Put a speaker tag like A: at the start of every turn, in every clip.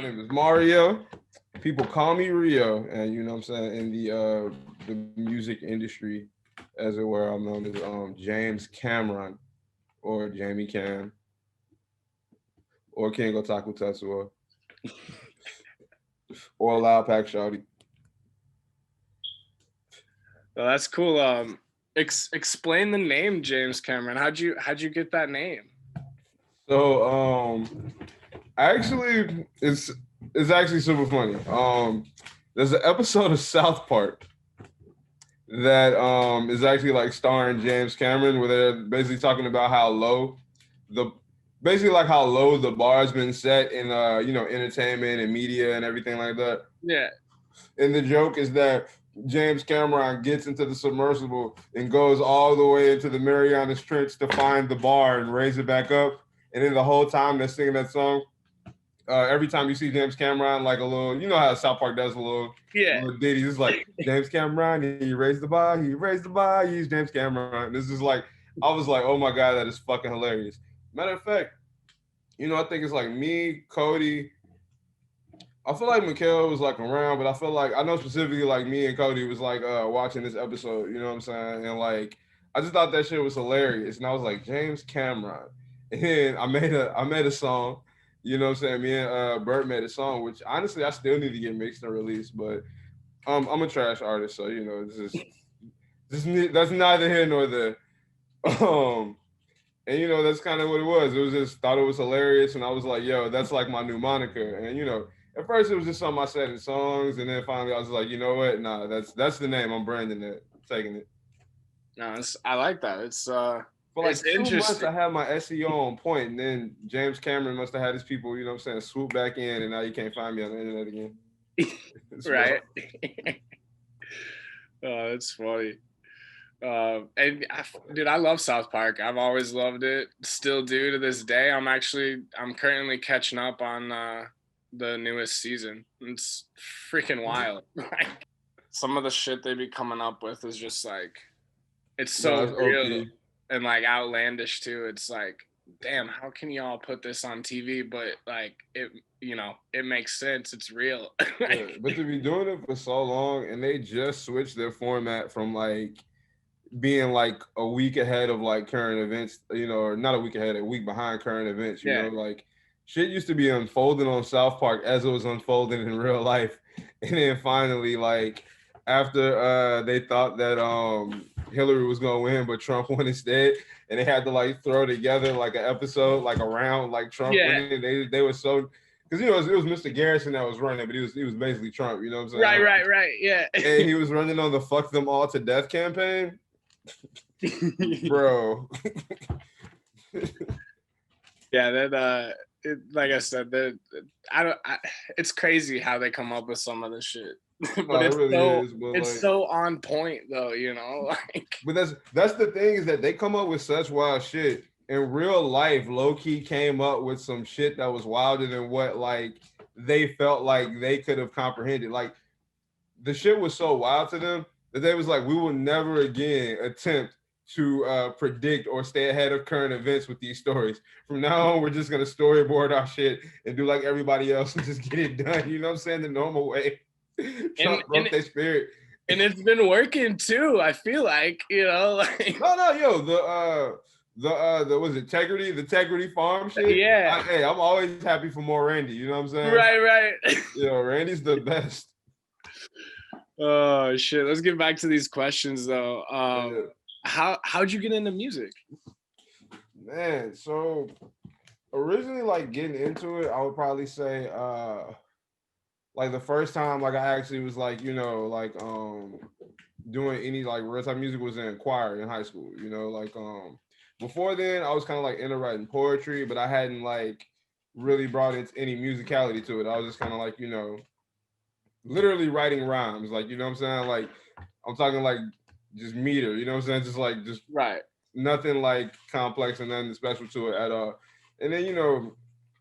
A: My name is Mario. People call me Rio, and you know what I'm saying, in the music industry, as it were, I'm known as James Cameron or Jamie Cam or King Otaku Tetsuo or Loud Pack Shouty.
B: Well, that's cool. Explain the name James Cameron. How'd you get that name?
A: So actually it's actually super funny. There's an episode of South Park that is actually like starring James Cameron, where they're basically talking about how low the basically like how low the bar's been set in entertainment and media and everything like that.
B: Yeah.
A: And the joke is that James Cameron gets into the submersible and goes all the way into the Marianas Trench to find the bar and raise it back up. And then the whole time they're singing that song, every time you see James Cameron, like a little, you know how South Park does a little ditty. It's like James Cameron, he raised the bar, he's James Cameron. This is like, I was like, oh my God, that is fucking hilarious. Matter of fact, I think it's like me, Cody. I feel like Mikhail was like around, but I feel like I know specifically like me and Cody was like watching this episode, you know what I'm saying? And like I just thought that shit was hilarious. And I was like, James Cameron. And I made a song, you know what I'm saying? Me and Bert made a song, which honestly I still need to get mixed and released, but I'm a trash artist, so that's neither here nor there. And that's kind of what it was. It was just thought it was hilarious, and I was like, yo, that's like my new moniker. And at first it was just something I said in songs, and then finally I was like, you know what? Nah, that's the name. I'm branding it, taking it.
B: No, I like that. It's
A: for like 2 months I had my SEO on point, and then James Cameron must have had his people, you know what I'm saying, swoop back in, and now you can't find me on the internet again.
B: Right. Oh, that's funny. Dude, I love South Park. I've always loved it. Still do to this day. I'm currently catching up on the newest season. It's freaking wild. Like some of the shit they be coming up with is just like, it's so real and like outlandish too. It's like, damn, how can y'all put this on TV? But like it makes sense. It's real.
A: Yeah, but to be doing it for so long, and they just switched their format from like being like a week ahead of like current events, or not a week ahead, a week behind current events, like shit used to be unfolding on South Park as it was unfolding in real life. And then finally, like after they thought that Hillary was gonna win, but Trump won instead, and they had to like throw together like an episode like around like Trump winning. They were so, because it was Mr. Garrison that was running, but he was basically Trump, you know what I'm saying?
B: Right, yeah.
A: And he was running on the "fuck them all to death" campaign. Bro.
B: Yeah, that like I said, it's crazy how they come up with some of this shit. But it's so on point though, like.
A: But that's the thing, is that they come up with such wild shit. In real life, low-key came up with some shit that was wilder than what like they felt like they could have comprehended. Like the shit was so wild to them that they was like, we will never again attempt to predict or stay ahead of current events with these stories. From now on, we're just gonna storyboard our shit and do like everybody else and just get it done. You know what I'm saying? The normal way. Trump broke their spirit.
B: And it's been working too, I feel like, like.
A: No, yo, the was it the Integrity Farm shit?
B: Yeah.
A: I'm always happy for more Randy, you know what I'm saying?
B: Right.
A: Randy's the best.
B: Oh shit. Let's get back to these questions though. How'd you get into music?
A: Man, so originally like getting into it, I would probably say like the first time like I actually was like, doing any like real time music was in choir in high school, before then I was kind of like into writing poetry, but I hadn't like really brought any musicality to it. I was just kind of like, literally writing rhymes, like, you know what I'm saying? Like I'm talking like just meter, you know what I'm saying? Just
B: right.
A: Nothing like complex and nothing special to it at all. And then,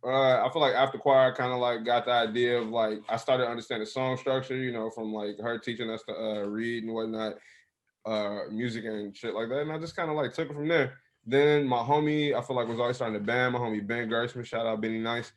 A: I feel like after choir, I kind of like got the idea of like, I started understanding song structure, from like her teaching us to read and whatnot, music and shit like that. And I just kind of like took it from there. Then my homie, I feel like was always starting to band. My homie Ben Gershman, shout out Benny Nice.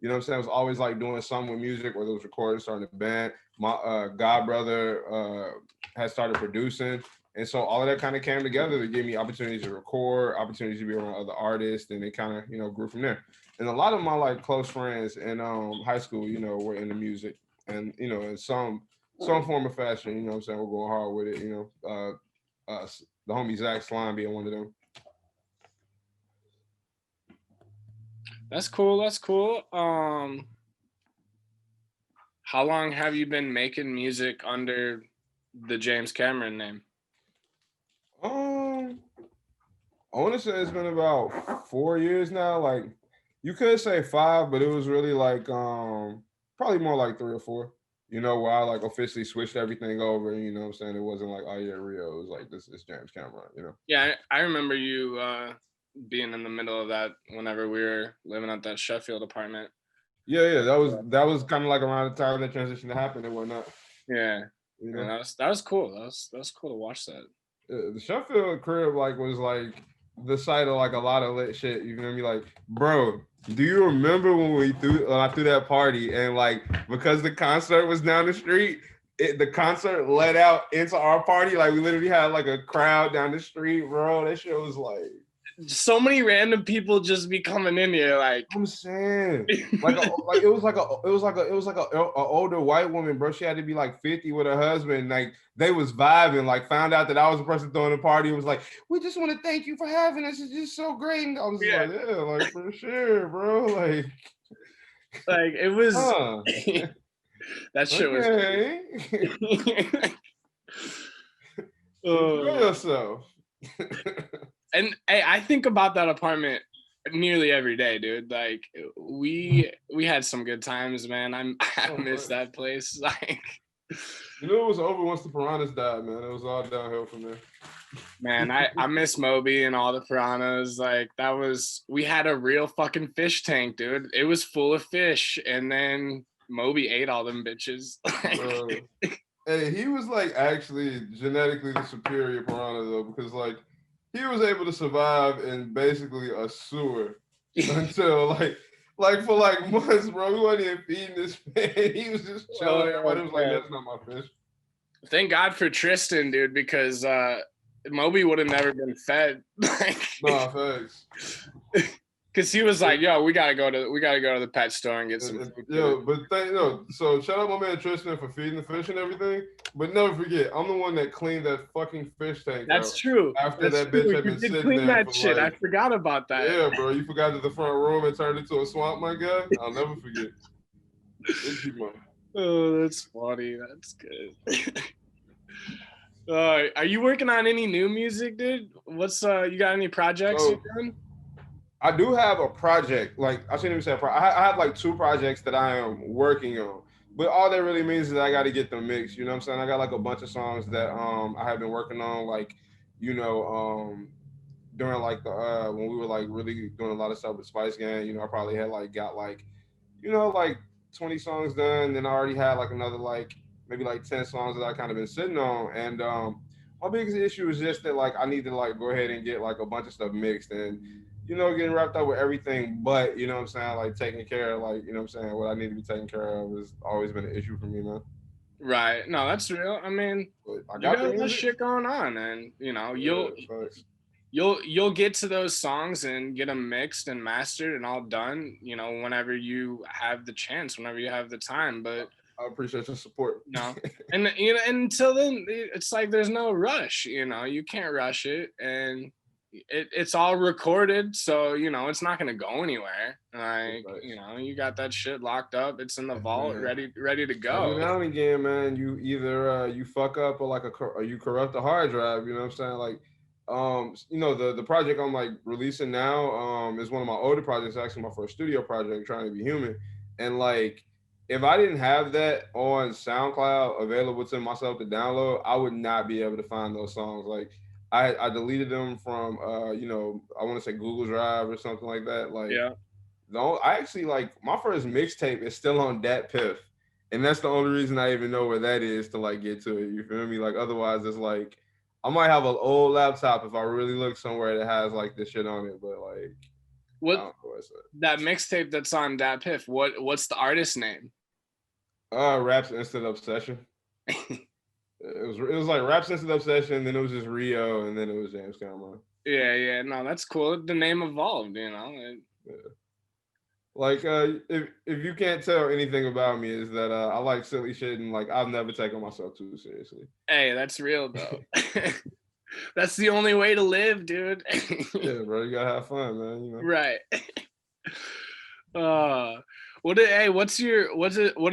A: You know what I'm saying? I was always like doing something with music, whether it was recording, starting a band. My god brother had started producing. And so all of that kind of came together to give me opportunities to record, opportunities to be around other artists, and it kind of, grew from there. And a lot of my like close friends in high school, were into music and in some form of fashion, you know what I'm saying, we're going hard with it, the homie Zach Slime being one of them.
B: That's cool. That's cool. How long have you been making music under the James Cameron name?
A: I want to say it's been about 4 years now. Like you could say five, but it was really like probably more like 3 or 4. Where I like officially switched everything over. You know what I'm saying? It wasn't like, oh yeah, Rio. It was like, this is JamesCam'Ron.
B: Yeah, I remember you being in the middle of that whenever we were living at that Sheffield apartment.
A: Yeah. That was kind of like around the time that transition happened and whatnot.
B: Yeah. Yeah, that was cool. That was cool to watch that.
A: The Sheffield crib was like the site of like a lot of lit shit. You know what I mean? Like, bro, do you remember when I threw that party and like because the concert was down the street, the concert let out into our party. Like we literally had like a crowd down the street, bro. That shit was like
B: so many random people just be coming in here. Like
A: I'm saying, like it was like a older white woman, bro. She had to be like 50 with her husband. Like they was vibing. Like found out that I was the person throwing the party. It was like, we just want to thank you for having us. It's just so great. And I was like, yeah, like for sure, bro. Like
B: it was. That shit was.
A: Enjoy yourself.
B: And hey, I think about that apartment nearly every day, dude. Like we had some good times, man. I miss that place. Like
A: it was over once the piranhas died, man. It was all downhill from there.
B: Man, I miss Moby and all the piranhas. Like we had a real fucking fish tank, dude. It was full of fish, and then Moby ate all them bitches.
A: Hey, he was like actually genetically the superior piranha though, because like he was able to survive in basically a sewer until like for like months, bro. We wasn't even feeding this man. He was just chilling. Everybody was like, that's not my fish.
B: Thank God for Tristan, dude, because Moby would have never been fed.
A: Nah, thanks.
B: Because he was like, yo, we gotta go to the pet store and get some food.
A: Yo, but so shout out my man Tristan for feeding the fish and everything. But never forget, I'm the one that cleaned that fucking fish tank.
B: That's true.
A: After that bitch had been sitting
B: clean
A: there
B: that shit. I forgot about that.
A: Yeah, bro. You forgot that the front room and turned into a swamp, my guy. I'll never forget.
B: Oh, that's funny. That's good. Are you working on any new music, dude? What's you got any projects you're doing?
A: I do have a project. Like I shouldn't even say I have like 2 projects that I am working on. But all that really means is I got to get them mixed. You know what I'm saying? I got like a bunch of songs that I have been working on, like during like the when we were like really doing a lot of stuff with Spice Gang. I probably had like got like like 20 songs done. Then I already had like another like maybe like 10 songs that I kind of been sitting on. And my biggest issue is just that like I need to like go ahead and get like a bunch of stuff mixed and getting wrapped up with everything, but what I'm saying, like taking care of like, what I'm saying, what I need to be taken care of has always been an issue for me, man.
B: Right. No, that's real. I mean, you got that shit going on, and you'll get to those songs and get them mixed and mastered and all done, whenever you have the chance, whenever you have the time. But
A: I appreciate your support.
B: And until then, it's like there's no rush. You can't rush it, and it's all recorded, so it's not gonna go anywhere. Like you got that shit locked up. It's in the vault, ready to go.
A: Every now and again, man, you either you fuck up or you corrupt the hard drive. You know what I'm saying? Like, the project I'm like releasing now is one of my older projects. Actually, my first studio project, Trying to Be Human, and like. If I didn't have that on SoundCloud available to myself to download, I would not be able to find those songs. Like I deleted them from I want to say Google Drive or something like that. Like I actually like my first mixtape is still on Dat Piff. And that's the only reason I even know where that is to like get to it. You feel me? Like otherwise it's like I might have an old laptop if I really look somewhere that has like this shit on it, but like
B: What
A: I don't know what's
B: that mixtape that's on Dat Piff? What's the artist name?
A: that. Raps Instant Obsession. It was like Raps Instant Obsession, then it was just Rio, and then it was JamesCam'Ron.
B: Yeah, no, that's cool. The name evolved, you know.
A: Yeah. Like if you can't tell anything about me is that I like silly shit and like I've never taken myself too seriously.
B: Hey, that's real though. That's the only way to live, dude.
A: Yeah, bro, you gotta have fun, man. You know.
B: Right. What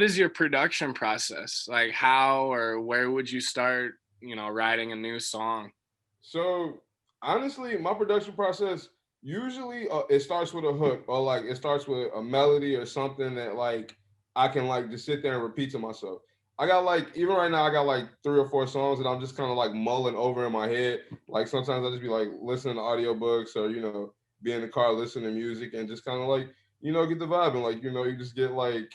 B: is your production process? Like how or where would you start, writing a new song?
A: So honestly, my production process usually it starts with a hook or like it starts with a melody or something that like I can like just sit there and repeat to myself. I got like even right now I got like 3 or 4 songs that I'm just kind of like mulling over in my head. Like sometimes I just be like listening to audiobooks or be in the car listening to music and just kind of like get the vibe and like you just get like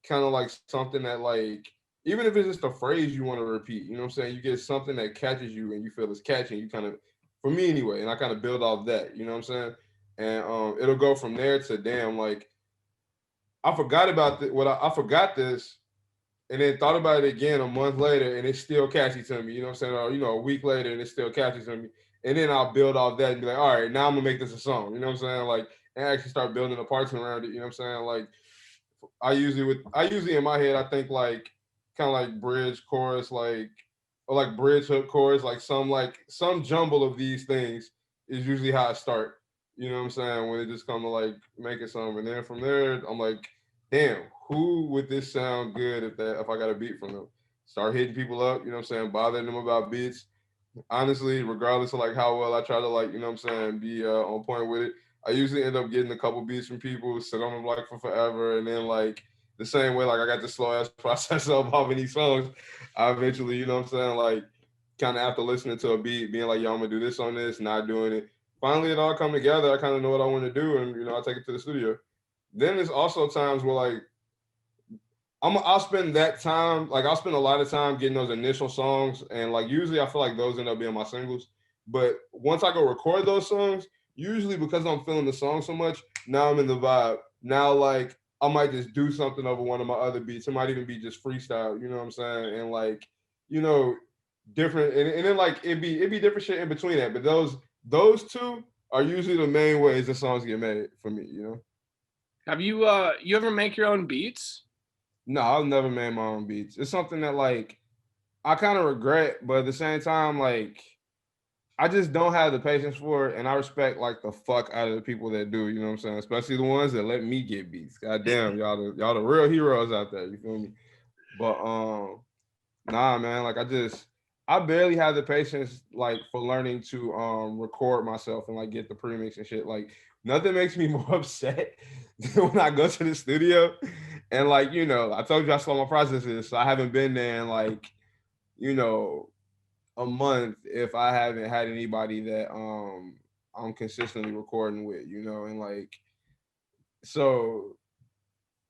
A: kind of like something that like even if it's just a phrase you want to repeat, you know what I'm saying? You get something that catches you and you feel it's catching, you kind of, for me anyway, and I kind of build off that, you know what I'm saying? And it'll go from there to damn, like, I forgot about I forgot this and then thought about it again a month later and it's still catchy to me, you know what I'm saying? Or, a week later and it's still catchy to me. And then I'll build off that and be like, all right, now I'm gonna make this a song, you know what I'm saying? Like, and actually start building the parts around it, you know what I'm saying? Like, I usually in my head I think like kind of like bridge chorus like or like bridge hook chorus like some jumble of these things is usually how I start. You know what I'm saying? When it just come to like making something, and then from there I'm like, damn, who would this sound good if I got a beat from them? Start hitting people up. You know what I'm saying? Bothering them about beats. Honestly, regardless of like how well I try to like, you know what I'm saying, be on point with it, I usually end up getting a couple beats from people, sit on them like for forever, and then like the same way like I got this slow ass process of all of these songs, I eventually, you know what I'm saying, like kind of after listening to a beat, being like, yo, I'm gonna do this on this, not doing it. Finally, it all come together. I kind of know what I want to do, and I take it to the studio. Then there's also times where like I'll spend that time, like I'll spend a lot of time getting those initial songs, and like usually I feel like those end up being my singles. But once I go record those songs, usually because I'm feeling the song so much, now I'm in the vibe. Now like I might just do something over one of my other beats. It might even be just freestyle, you know what I'm saying? And like, you know, different and then like it'd be different shit in between that. But those two are usually the main ways the songs get made for me.
B: Have you ever make your own beats?
A: No, I've never made my own beats. It's something that like I kind of regret, but at the same time, like I just don't have the patience for it, and I respect like the fuck out of the people that do. You know what I'm saying? Especially the ones that let me get beats. God damn, y'all the real heroes out there. You feel me? But nah, man. Like I barely have the patience like for learning to record myself and like get the premix and shit. Like nothing makes me more upset than when I go to the studio and like I told you how slow my process is, so I haven't been there in like you know a month if I haven't had anybody that I'm consistently recording with, and like so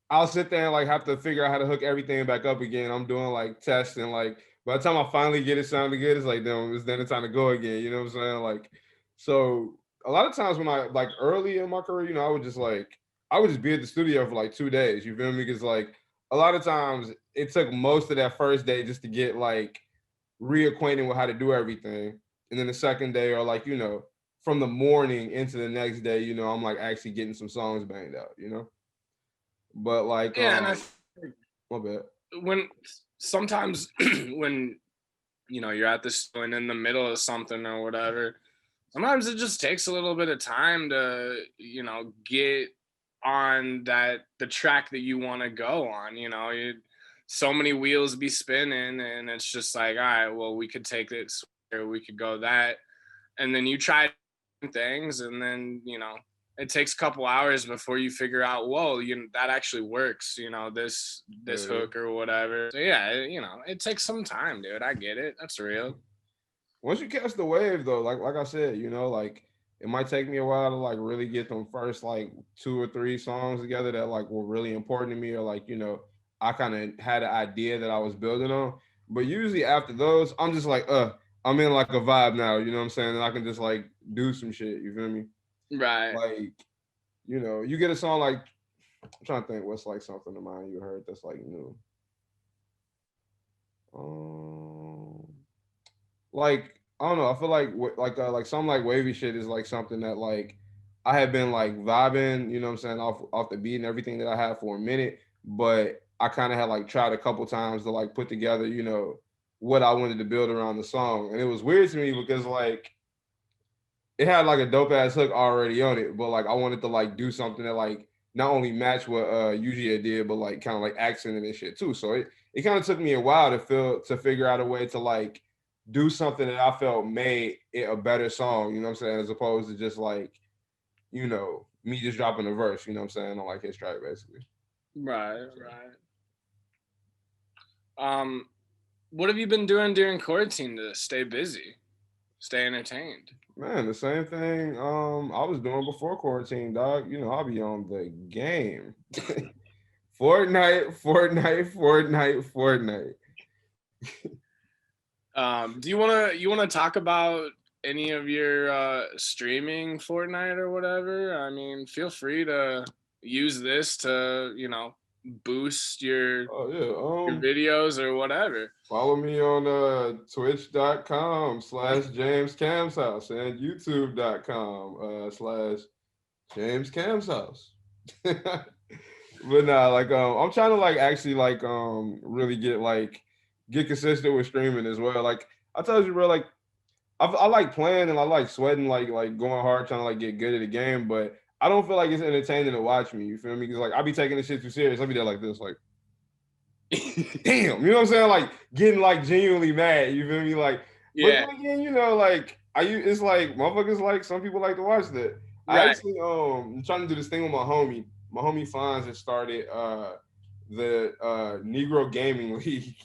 A: I'll sit there and like have to figure out how to hook everything back up again. I'm doing like tests and like by the time I finally get it sounding good, it's like then it's time to go again. You know what I'm saying? Like so a lot of times when I like early in my career, I would just be at the studio for like 2 days. You feel me? Because like a lot of times it took most of that first day just to get like reacquainted with how to do everything. And then the second day or like, from the morning into the next day, I'm like actually getting some songs banged out. But like,
B: Yeah, and
A: my bad.
B: when sometimes when you're at this and in the middle of something or whatever, sometimes it just takes a little bit of time to get on the track that you want to go on. So many wheels be spinning and it's just like, all right, well, we could take this or we could go that, and then you try things and then it takes a couple hours before you figure out, whoa, that actually works, this hook or whatever. So yeah, it takes some time, dude. I get it. That's real.
A: Once you catch the wave though, like I said, like it might take me a while to like really get them first like 2 or 3 songs together that like were really important to me, or like, I kind of had an idea that I was building on. But usually after those, I'm just like, I'm in like a vibe now, you know what I'm saying? And I can just like do some shit, you feel me?
B: Right.
A: Like, you get a song like I'm trying to think what's like something of mine you heard that's like new. Um, like I don't know. I feel like like some like wavy shit is like something that like I have been like vibing. You know what I'm saying off the beat and everything that I had for a minute, but I kind of had like tried a couple times to like put together what I wanted to build around the song, and it was weird to me because like it had like a dope ass hook already on it, but like I wanted to like do something that like not only match what Yuji did, but like kind of like accented and shit too. So it kind of took me a while to figure out a way to like do something that I felt made it a better song, you know what I'm saying, as opposed to just like, me just dropping a verse, you know what I'm saying, on like his track basically.
B: Right, right. Um, what have you been doing during quarantine to stay busy, stay entertained?
A: Man, the same thing I was doing before quarantine, dog. I'll be on the game. Fortnite, Fortnite, Fortnite, Fortnite.
B: Do you wanna talk about any of your streaming Fortnite or whatever? I mean, feel free to use this to boost
A: Oh yeah.
B: your videos or whatever.
A: Follow me on twitch.com/ James Cam's house and youtube.com /James Cam's house. But nah, like I'm trying to like actually like really get consistent with streaming as well. Like I told you, bro, like I like playing and I like sweating, like going hard, trying to like get good at the game, but I don't feel like it's entertaining to watch me. You feel me? Because like I be taking this shit too serious. I be there like this, like damn, you know what I'm saying? Like getting like genuinely mad. You feel me? Like, but
B: Yeah,
A: then again, like it's like motherfuckers like some people like to watch that. I
B: right.
A: actually I'm trying to do this thing with my homie. My homie Fonz has started the Negro Gaming League.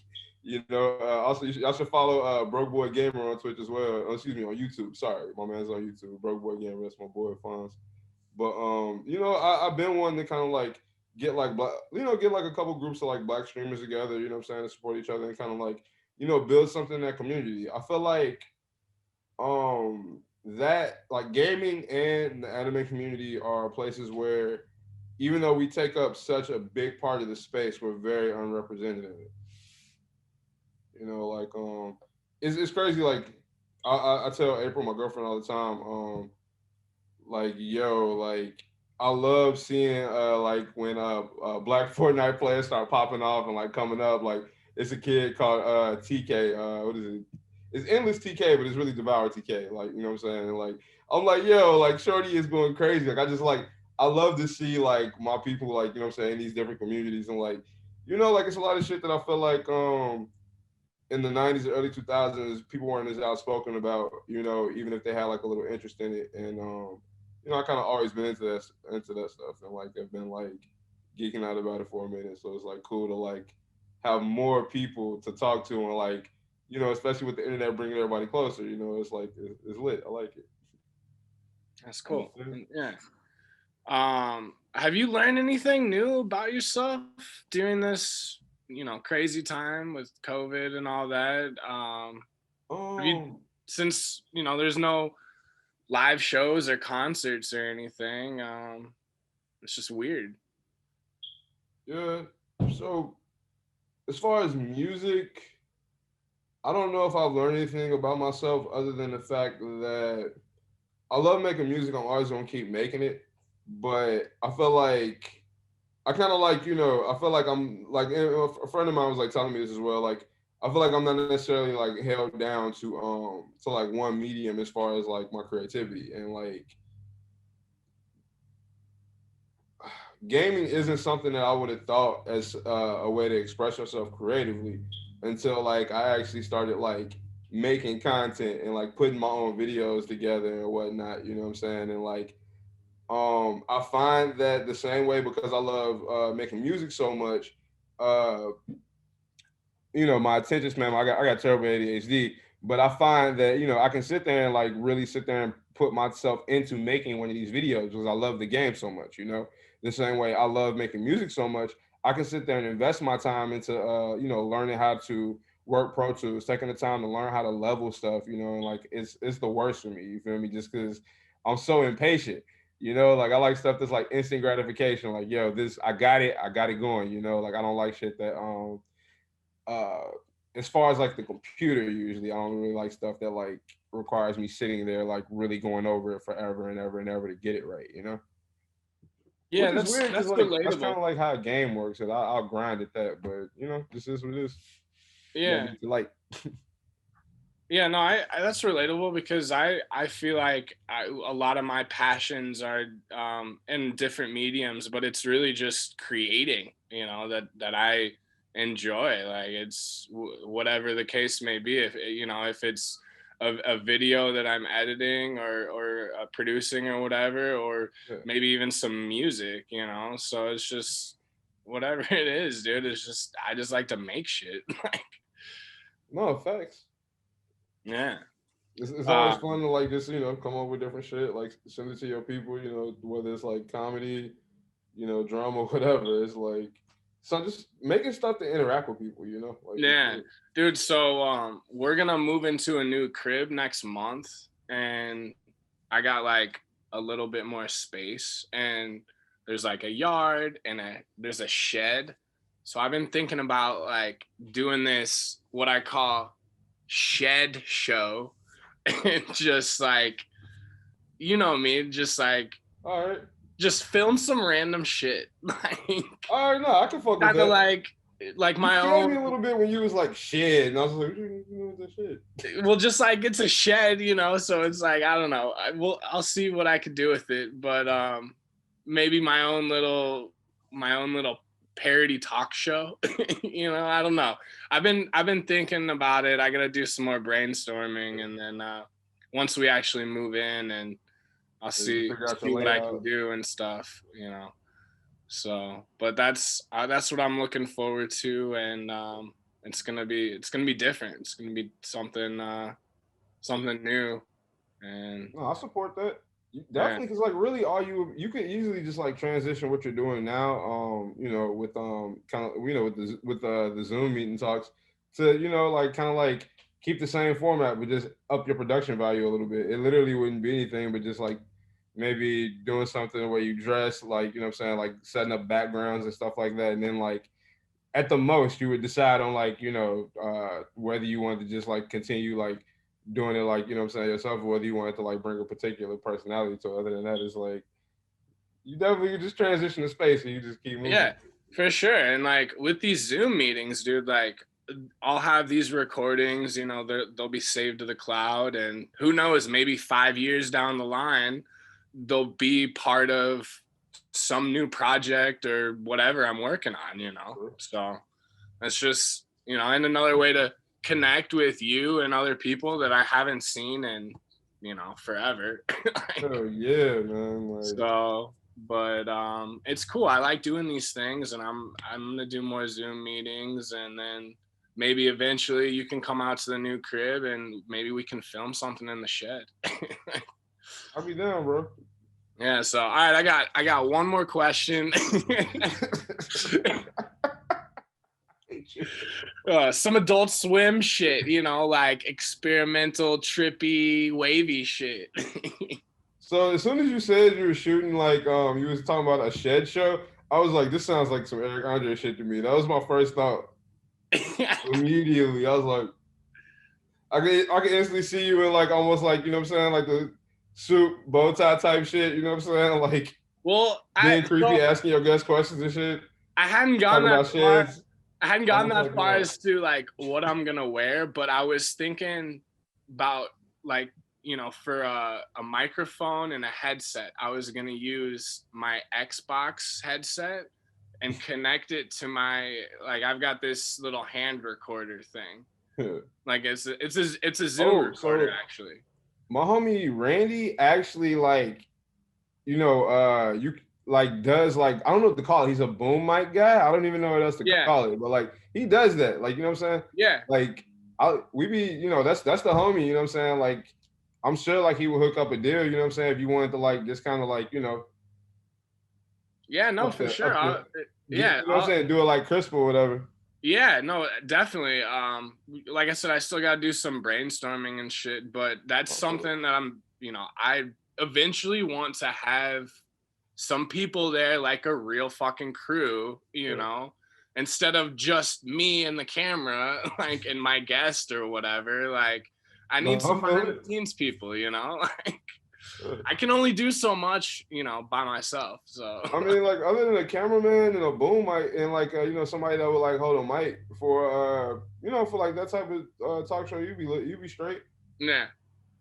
A: Also y'all should follow Broke Boy Gamer on Twitch as well. Oh, excuse me, on YouTube. Sorry, my man's on YouTube. Broke Boy Gamer, that's my boy Fonz. But I've been wanting to kind of like get like get like a couple groups of like black streamers together, you know what I'm saying, to support each other and kind of like, build something in that community. I feel like that like gaming and the anime community are places where even though we take up such a big part of the space, we're very unrepresented in it. Like it's crazy. Like I tell April, my girlfriend, all the time. Like yo, like I love seeing like when black Fortnite players start popping off and like coming up. Like it's a kid called TK. What is it? It's endless TK, but it's really Devour TK. Like you know what I'm saying? And, like I'm like yo, like Shorty is going crazy. Like I just like I love to see like my people like you know what I'm saying in these different communities and like like it's a lot of shit that I feel like in the 90s and early 2000s people weren't as outspoken about even if they had like a little interest in it and I kind of always been into that stuff and like have been like geeking out about it for a minute. So it's like cool to like have more people to talk to and like especially with the internet bringing everybody closer. It's like it's lit. I like it.
B: That's cool. Yeah. Have you learned anything new about yourself during this, crazy time with COVID and all that? Have you,
A: Um.
B: since there's no live shows or concerts or anything, it's just weird.
A: Yeah. So as far as music, I don't know if I've learned anything about myself other than the fact that I love making music. I'm always gonna keep making it, but I feel like I kind of like I feel like I'm like a friend of mine was like telling me this as well. Like I feel like I'm not necessarily like held down to like one medium as far as like my creativity and like gaming isn't something that I would have thought as a way to express yourself creatively until like I actually started like making content and like putting my own videos together and whatnot. You know what I'm saying? And like I find that the same way because I love making music so much. Uh, my attention span. I got terrible ADHD, but I find that I can sit there and like really sit there and put myself into making one of these videos because I love the game so much. The same way I love making music so much, I can sit there and invest my time into learning how to work Pro Tools, taking the time to learn how to level stuff. And like it's the worst for me. You feel me? Just because I'm so impatient. You know, like I like stuff that's like instant gratification. Like, yo, this I got it going. You know, like I don't like shit that uh as far as like the computer, usually I don't really like stuff that like requires me sitting there like really going over it forever and ever and ever to get it right. You know,
B: Yeah,
A: which is weird because
B: that's
A: like that's kind
B: relatable.
A: of like how a game works. And I'll grind at that, but you know, this is what it is. You gotta
B: Yeah.
A: get the light.
B: Yeah, no, I that's relatable because I feel like a lot of my passions are in different mediums, but it's really just creating, that I enjoy. Like it's whatever the case may be. If if it's a video that I'm editing or producing or whatever, or
A: Yeah.
B: maybe even some music, So it's just whatever it is, dude. It's just I just like to make shit.
A: No facts.
B: Yeah.
A: It's always
B: Uh,
A: fun to like just come up with different shit, like send it to your people. You know, whether it's like comedy, drama, whatever. It's like so just making stuff to interact with people. You know, like it's
B: Yeah,
A: good.
B: dude. So we're gonna move into a new crib next month, and I got like a little bit more space, and there's like a yard and there's a shed. So I've been thinking about like doing this what I call shed show, and just like me, just like
A: All right,
B: just film some random shit, like
A: all right. No, I can fuck with
B: kind of
A: that.
B: like
A: You
B: my
A: scared
B: own.
A: me a little bit when you was like shit, and I was like, what you know that shit?
B: Well, just like it's a shed, so it's like I don't know. I'll see what I could do with it, but maybe my own little parody talk show. I don't know. I've been thinking about it. I gotta do some more brainstorming, and then once we actually move in, and I'll
A: You
B: see
A: figure out your
B: see what I can
A: layout.
B: do and stuff. So, but that's what I'm looking forward to, and it's gonna be different. It's gonna be something new, and
A: No, I support that.
B: yeah,
A: Definitely, because like really, all you can easily just like transition what you're doing now. With kind of the Zoom meeting talks to like kind of like keep the same format, but just up your production value a little bit. It literally wouldn't be anything, but just like maybe doing something where you dress like what I'm saying, like setting up backgrounds and stuff like that, and then like at the most you would decide on like whether you wanted to just like continue like doing it like what I'm saying yourself, or whether you wanted to like bring a particular personality to it. Other than that, it's like you definitely just transition to space and you just keep moving.
B: yeah, for sure. And like with these Zoom meetings, dude, like I'll have these recordings. They'll be saved to the cloud, and who knows, maybe 5 years down the line, they'll be part of some new project or whatever I'm working on. So it's just, and another way to connect with you and other people that I haven't seen in, forever.
A: Oh yeah, man. Like
B: So, but it's cool. I like doing these things, and I'm gonna do more Zoom meetings, and then maybe eventually you can come out to the new crib, and maybe we can film something in the shed.
A: I'll be down, bro.
B: Yeah. So, all right, I got one more question. Some Adult Swim shit, like experimental, trippy, wavy shit.
A: So as soon as you said you were shooting like you was talking about a shed show, I was like, this sounds like some Eric Andre shit to me. That was my first thought. Immediately, I was like, I can instantly see you in like almost like what I'm saying, like the suit bow tie type shit. You know what I'm saying, like
B: Well,
A: being creepy,
B: so
A: asking your guest questions and shit,
B: I hadn't gone
A: talking
B: that
A: about
B: far.
A: sheds,
B: I hadn't gotten
A: almost
B: that
A: like
B: far as to like what I'm gonna wear, but I was thinking about like for a microphone and a headset. I was gonna use my Xbox headset and connect it to my like I've got this little hand recorder thing. Like it's a Zoom
A: oh,
B: recorder
A: so
B: actually.
A: my homie Randy actually like you like does like I don't know what to call it. He's a boom mic guy. I don't even know what else to
B: Yeah,
A: call it, but like he does that. Like what I'm saying.
B: yeah,
A: Like we be that's the homie. You know what I'm saying. Like I'm sure like he would hook up a deal. You know what I'm saying. If you wanted to like just kind of like
B: yeah. No,
A: up
B: for
A: the
B: sure.
A: get,
B: Yeah,
A: you know what I'm saying, do it like crisp or whatever.
B: Yeah, no, definitely. Like I said, I still gotta do some brainstorming and shit, but that's
A: Okay.
B: something that I eventually want to have some people there, like a real fucking crew, you know, instead of just me and the camera, like, and my guest or whatever. Like, I need some behind the scenes people, you know. Like, I can only do so much, you know, by myself. So
A: I mean, like other than a cameraman and a boom mic and like you know, somebody that would like hold a mic for you know, for like that type of talk show, you be straight.
B: yeah.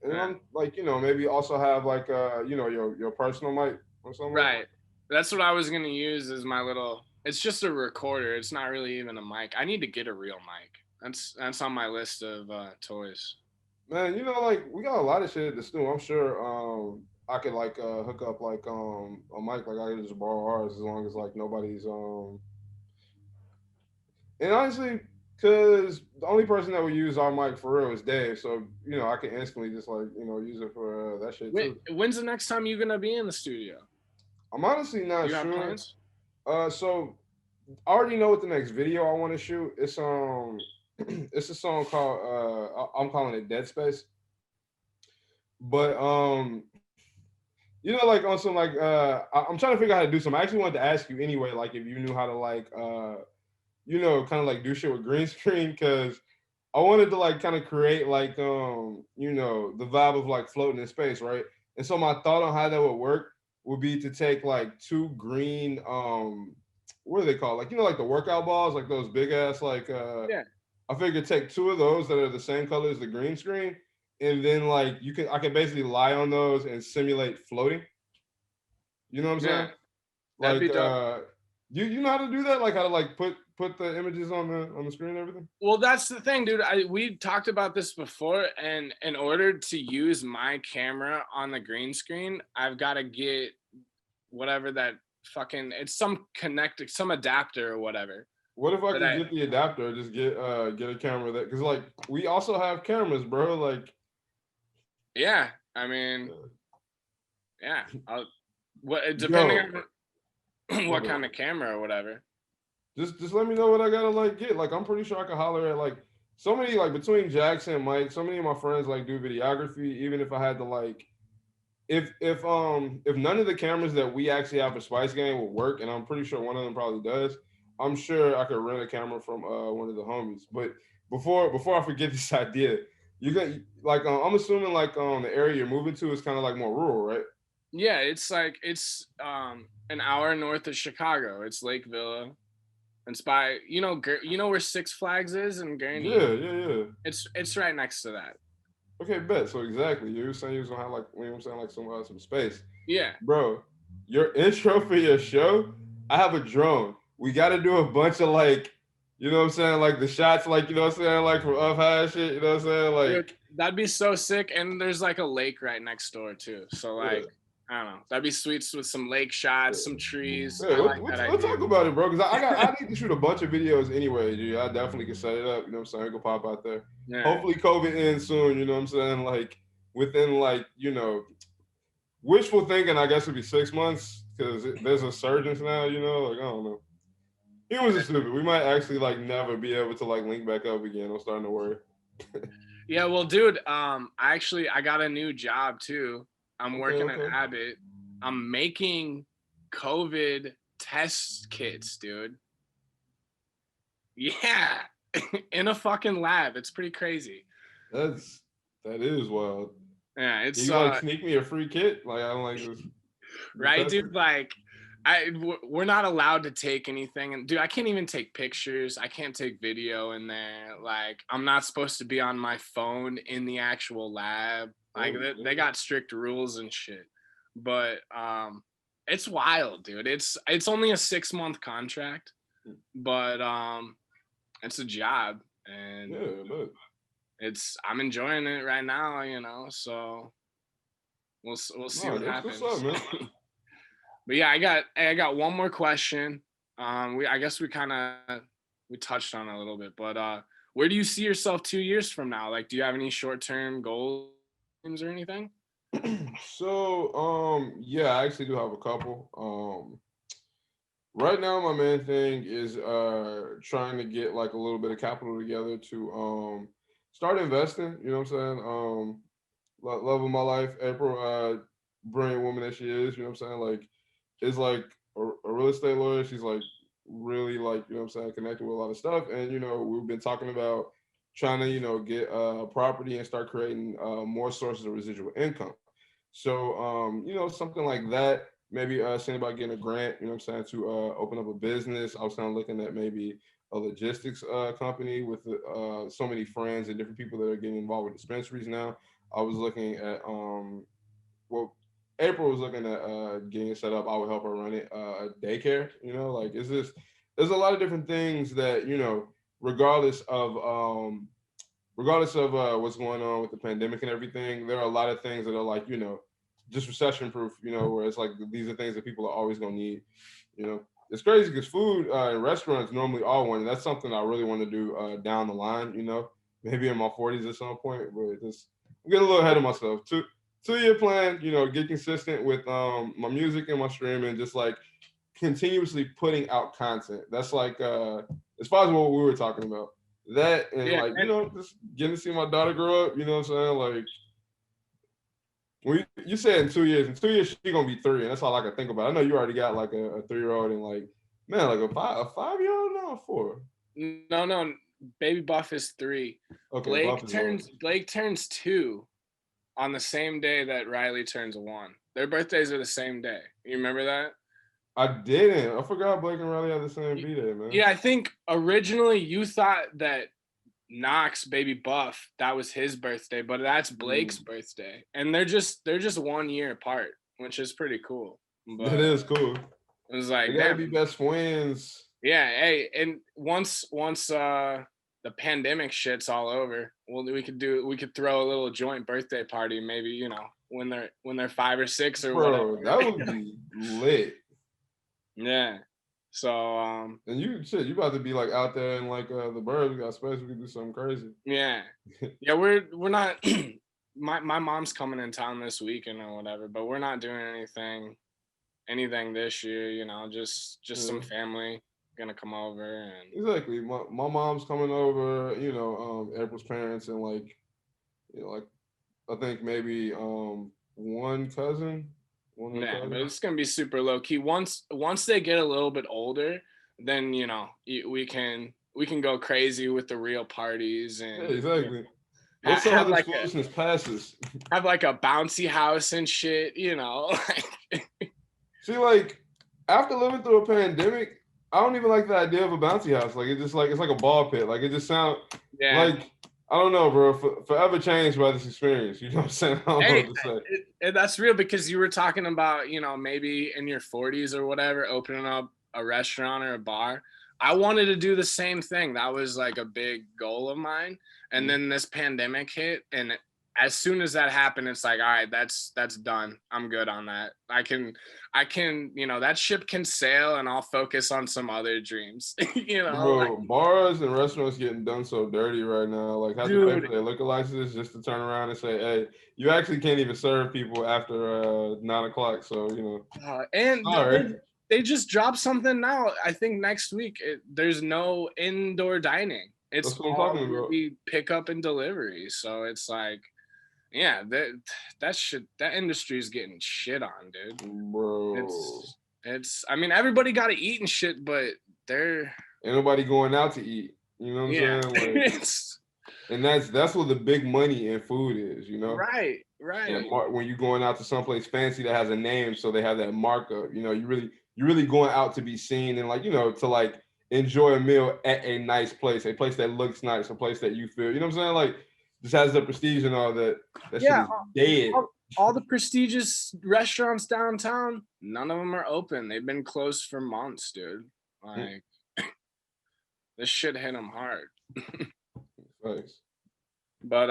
A: And I'm like, you know, maybe also have like you know, your personal mic or something.
B: Right. That's what I was gonna use as my little. It's just a recorder. It's not really even a mic. I need to get a real mic. That's on my list of toys.
A: Man, you know, like we got a lot of shit at the studio. I'm sure I could like hook up like a mic, like I could just borrow ours as long as like nobody's and honestly, cause the only person that would use our mic for real is Dave. So, you know, I can instantly just like, you know, use it for that shit too.
B: When's the next time you're gonna be in the studio?
A: I'm honestly not
B: You have
A: sure.
B: plans?
A: So I already know what the next video I want to shoot. It's it's a song called I'm calling it Dead Space. But you know, like on some like I'm trying to figure out how to do something. I actually wanted to ask you anyway, like if you knew how to like you know, kind of like do shit with green screen, because I wanted to like kind of create like you know, the vibe of like floating in space, right? And so my thought on how that would work would be to take like two green what are they called? Like, you know, like the workout balls, like those big ass like
B: Yeah.
A: I figured take two of those that are the same color as the green screen, and then like I can basically lie on those and simulate floating. You know what I'm
B: Yeah.
A: saying?
B: That'd
A: Like
B: be dope.
A: you know how to do that? Like how to like put the images on the screen and everything?
B: Well, that's the thing, dude. We talked about this before, and in order to use my camera on the green screen, I've got to get whatever that fucking it's some adapter or whatever.
A: What if I
B: That
A: could get the adapter, just get a camera that, because like we also have cameras, bro. Like
B: yeah, I mean, yeah. Depending
A: yo,
B: on what kind of camera or whatever.
A: just let me know what I gotta like get. Like I'm pretty sure I could holler at like so many, like between Jackson and Mike, so many of my friends like do videography. Even if I had to like if none of the cameras that we actually have for Spice Game would work, and I'm pretty sure one of them probably does, I'm sure I could rent a camera from one of the homies. But before I forget this idea, you got like I'm assuming like the area you're moving to is kind of like more rural, right?
B: Yeah, it's like it's an hour north of Chicago. It's Lake Villa. It's by you know where Six Flags is in Gurnee.
A: Yeah.
B: It's right next to that.
A: Okay, bet. So exactly, you were saying you was gonna have like, you know what I'm saying, like some space,
B: Yeah.
A: bro. Your intro for your show, I have a drone. We got to do a bunch of like, you know what I'm saying, like the shots, like you know what I'm saying, like from up high and shit. You know what I'm saying, like
B: That'd be so sick. And there's like a lake right next door too. So like,
A: yeah.
B: I don't know. That'd be sweet with some lake shots, some trees.
A: Yeah,
B: I like that
A: we'll
B: idea.
A: talk about it, bro. Because I need to shoot a bunch of videos anyway, dude. I definitely can set it up. You know what I'm saying? Go pop out there.
B: Yeah.
A: Hopefully, COVID ends soon. You know what I'm saying? Like within like, you know, wishful thinking, I guess would be 6 months because there's a surge now. You know, like I don't know. Humans are stupid. We might actually like never be able to like link back up again. I'm starting to worry.
B: Yeah, well, dude, I got a new job too. I'm working at
A: Okay.
B: Abbott. I'm making COVID test kits, dude. Yeah, in a fucking lab. It's pretty crazy.
A: That is wild.
B: Yeah,
A: Can
B: it's
A: you like sneak me a free kit? Like I don't like this.
B: right, dude. Like, we're not allowed to take anything, and dude, I can't even take pictures. I can't take video in there. Like, I'm not supposed to be on my phone in the actual lab. Like, they got strict rules and shit. But it's wild, dude. It's only a 6-month contract, but it's a job, and
A: Yeah,
B: I'm enjoying it right now, you know. So we'll see what happens.
A: What's up, man?
B: But yeah, I got one more question. I guess we touched on it a little bit, but where do you see yourself 2 years from now? Like, do you have any short-term goals or anything?
A: So, yeah, I actually do have a couple. Right now my main thing is trying to get like a little bit of capital together to start investing, you know what I'm saying? Love of my life, April. brilliant woman that she is. You know what I'm saying? Like, is like a real estate lawyer. She's like really like, you know what I'm saying, connected with a lot of stuff. And, you know, we've been talking about trying to, you know, get property and start creating more sources of residual income. So, you know, something like that, maybe saying about getting a grant, you know what I'm saying, to open up a business. I was kind of looking at maybe a logistics company with so many friends and different people that are getting involved with dispensaries now. I was looking at well, April was looking at getting it set up. I would help her run it. Daycare, you know, like it's just there's a lot of different things that, you know, regardless of regardless of what's going on with the pandemic and everything, there are a lot of things that are like, you know, just recession proof, you know, where it's like these are things that people are always gonna need. You know, it's crazy because food in restaurants normally are one, and that's something I really want to do down the line. You know, maybe in my 40s at some point, but just I'm getting a little ahead of myself. 2 year plan, you know, get consistent with my music and my streaming, just like continuously putting out content. That's like as far as what we were talking about. That and
B: Yeah,
A: like, you
B: and
A: know, just getting to see my daughter grow up, you know what I'm saying? Like when you said in 2 years she gonna be 3, and that's all I can think about. I know you already got like a 3-year-old and like man, like a 5-year-old now, 4.
B: no, baby Buff is 3.
A: Okay, Buff is on.
B: Blake turns 2 on the same day that Riley turns 1. Their birthdays are the same day. You remember that?
A: I didn't. I forgot Blake and Riley had the same B day, man.
B: Yeah, I think originally you thought that Knox, baby Buff, that was his birthday, but that's Blake's birthday, and they're just 1 year apart, which is pretty cool.
A: That
B: But
A: is cool.
B: it was like,
A: They gotta
B: damn,
A: be best friends.
B: yeah. Hey, and once the pandemic shit's all over, well, we could throw a little joint birthday party, maybe, you know, when they're 5 or 6 or
A: Bro,
B: whatever.
A: that would be lit.
B: Yeah. So
A: And you about to be like out there in like the burbs. We got space. We can do something crazy.
B: yeah. Yeah, we're not my mom's coming in town this weekend or whatever, but we're not doing anything this year, you know, just some family gonna come over and
A: Exactly. My mom's coming over, you know, April's parents and like, you know, like I think maybe one cousin, one other
B: yeah, but
A: cousin.
B: it's gonna be super low key. Once they get a little bit older, then you know we can go crazy with the real parties
A: Yeah,
B: and
A: exactly. Let's see how
B: have
A: this
B: like
A: foolishness passes.
B: a bouncy house and shit, you know.
A: See, like after living through a pandemic, I don't even like the idea of a bouncy house. Like it's like a ball pit. Like it just sounds
B: Yeah.
A: like I don't know, bro. Forever changed by this experience. You know what I'm saying? I don't know
B: Hey,
A: what to say.
B: that's real because you were talking about, you know, maybe in your 40s or whatever, opening up a restaurant or a bar. I wanted to do the same thing. That was like a big goal of mine. And then this pandemic hit, and as soon as that happened, it's like, all right, that's done. I'm good on that. I can, you know, that ship can sail, and I'll focus on some other dreams. You know, like,
A: Bro, bars and restaurants getting done so dirty right now. Like, have to pay for
B: dude,
A: their liquor licenses just to turn around and say, "Hey, you actually can't even serve people after 9 o'clock." So you know,
B: and
A: sorry.
B: they just dropped something now. I think next week there's no indoor dining. It's
A: That's what I'm
B: all
A: talking
B: gonna
A: about,
B: be pickup and delivery. So it's like, yeah, that industry is getting shit on, dude.
A: bro.
B: It's. I mean, everybody got to eat and shit, but they're
A: Ain't nobody going out to eat. You know what I'm
B: yeah.
A: saying? Like,
B: It's
A: and that's what the big money in food is. You know.
B: right,
A: And
B: right.
A: when you're going out to someplace fancy that has a name, so they have that markup. You know, you're really going out to be seen and like, you know, to like enjoy a meal at a nice place, a place that looks nice, a place that you feel, you know what I'm saying? Like just has the prestige and all that. That shit
B: Yeah,
A: is dead.
B: all the prestigious restaurants downtown, none of them are open. They've been closed for months, dude. Like this shit hit them hard.
A: Thanks.
B: But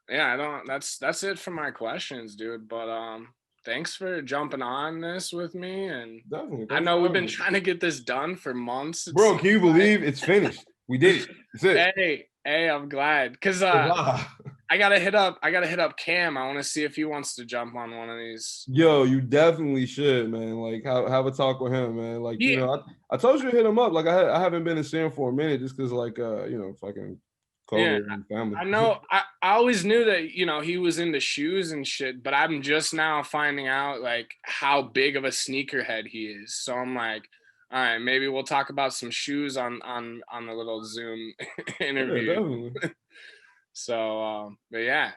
B: yeah, I don't. That's it for my questions, dude. But thanks for jumping on this with me, and
A: Definitely.
B: I
A: Thanks
B: know
A: for
B: we've
A: having
B: been
A: me.
B: trying to get this done for months. It
A: Bro,
B: seems
A: can you
B: like.
A: believe it's finished? We did it. That's it.
B: Hey, I'm glad because
A: Huzzah.
B: I gotta hit up Cam. I want to see if he wants to jump on one of these.
A: Yo, you definitely should, man. Like, have a talk with him, man. Like, you
B: Yeah,
A: know, I told you to hit him up. Like, I haven't been to see him for a minute just because, like, you know, fucking COVID and family.
B: I know. I always knew that, you know, he was into shoes and shit, but I'm just now finding out like how big of a sneakerhead he is. So I'm like, all right, maybe we'll talk about some shoes on the little Zoom interview.
A: Yeah, definitely.
B: So, but yeah.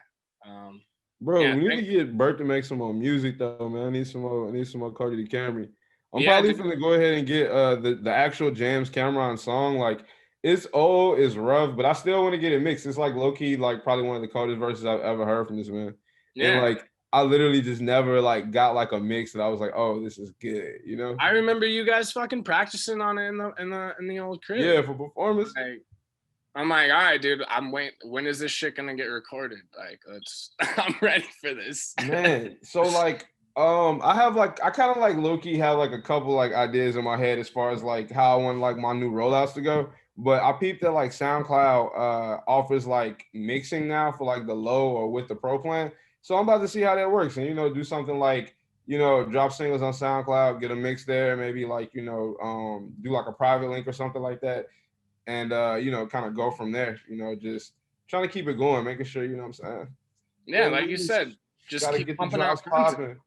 A: Bro,
B: Yeah,
A: we need to get Bert to make some more music though, man. I need some more Cardi the Camry. I'm
B: yeah,
A: probably gonna go ahead and get the actual JamesCam'Ron song. Like it's old, it's rough, but I still want to get it mixed. It's like low key, like probably one of the coldest verses I've ever heard from this man. And
B: yeah.
A: like I literally just never like got like a mix that I was like, oh, this is good, you know?
B: I remember you guys fucking practicing on it in the old crib.
A: Yeah, for performance.
B: Like, I'm like, all right, dude. I'm waiting. When is this shit gonna get recorded? Like, I'm ready for this.
A: Man, so like I kind of like low-key have like a couple like ideas in my head as far as like how I want like my new rollouts to go. But I peeped that like SoundCloud offers like mixing now for like the low or with the pro plan. So I'm about to see how that works and do something like drop singles on SoundCloud, get a mix there, maybe like do like a private link or something like that, and kind of go from there. Just trying to keep it going, making sure what I'm saying.
B: Yeah, like you said, just
A: gotta
B: keep
A: get the
B: pumping out
A: drops popping.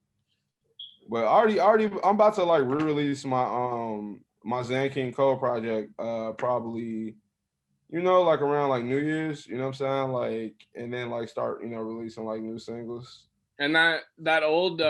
A: But already, I'm about to like re-release my Zan King Cole project. Probably, like around like New Year's. You know what I'm saying? Like, and then like start releasing like new singles.
B: And that old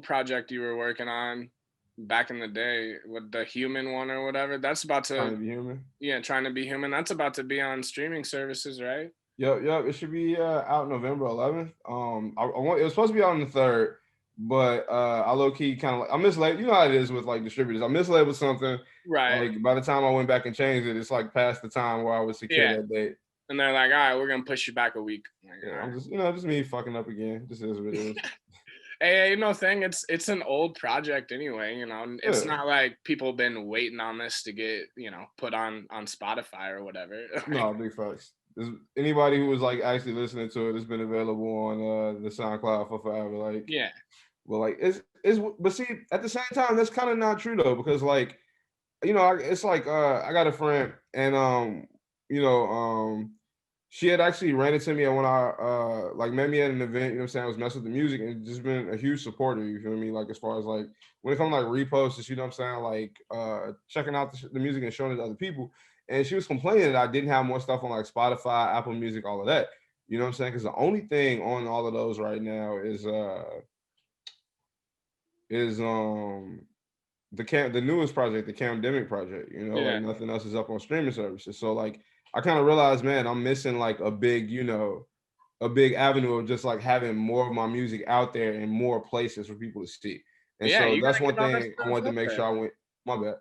B: project you were working on back in the day with the human one or whatever, that's about to
A: Trying to be human.
B: Yeah, Trying to Be Human. That's about to be on streaming services, right?
A: Yep. It should be out November 11th. It was supposed to be out on the 3rd, but I low key kind of like I mislabeled. You know how it is with like distributors. I mislabeled something.
B: Right.
A: Like by the time I went back and changed it, it's like past the time where I would secure that date.
B: And they're like, all right, we're gonna push you back a week. Like,
A: yeah, I'm just just me fucking up again. Just is what it is.
B: Hey, thing. It's an old project anyway. It's not like people have been waiting on this to get put on Spotify or whatever.
A: No, big facts. Anybody who was like actually listening to it, it's been available on the SoundCloud for forever. Like,
B: yeah.
A: Well, like it's but see, at the same time, that's kind of not true though, because like, it's like I got a friend and she had actually ran into me when I like met me at an event, you know what I'm saying, I was messing with the music and just been a huge supporter, you feel me? Like as far as like when it comes to like reposts, you know what I'm saying, like checking out the music and showing it to other people. And she was complaining that I didn't have more stuff on like Spotify, Apple Music, all of that. You know what I'm saying? Because the only thing on all of those right now is the newest project, the Camdemic project. Like nothing else is up on streaming services. So like I kind of realized, man, I'm missing like a big avenue of just like having more of my music out there in more places for people to see. And so that's one thing I wanted to make sure I went. My bad.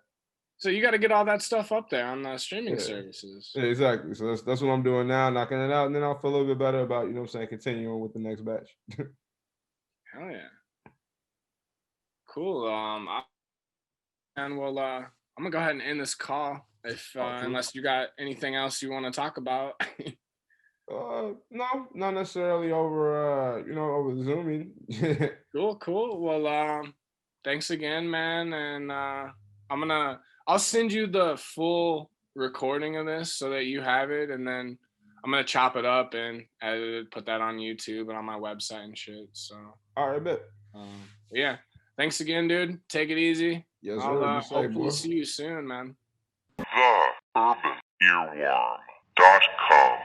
B: So you got to get all that stuff up there on the streaming services.
A: Yeah, exactly. So that's what I'm doing now, knocking it out, and then I'll feel a little bit better about, what I'm saying, continuing with the next batch.
B: Hell yeah. Cool. And well, I'm gonna go ahead and end this call if unless you got anything else you want to talk about.
A: No, not necessarily over over Zooming.
B: Cool. Well, thanks again, man, and I'll send you the full recording of this so that you have it, and then I'm gonna chop it up and edit it, put that on YouTube and on my website and shit. So
A: all right, bet.
B: Yeah. Thanks again, dude. Take it easy.
A: Yes,
B: I'll hopefully see you soon, man.
C: The Urban Earworm.com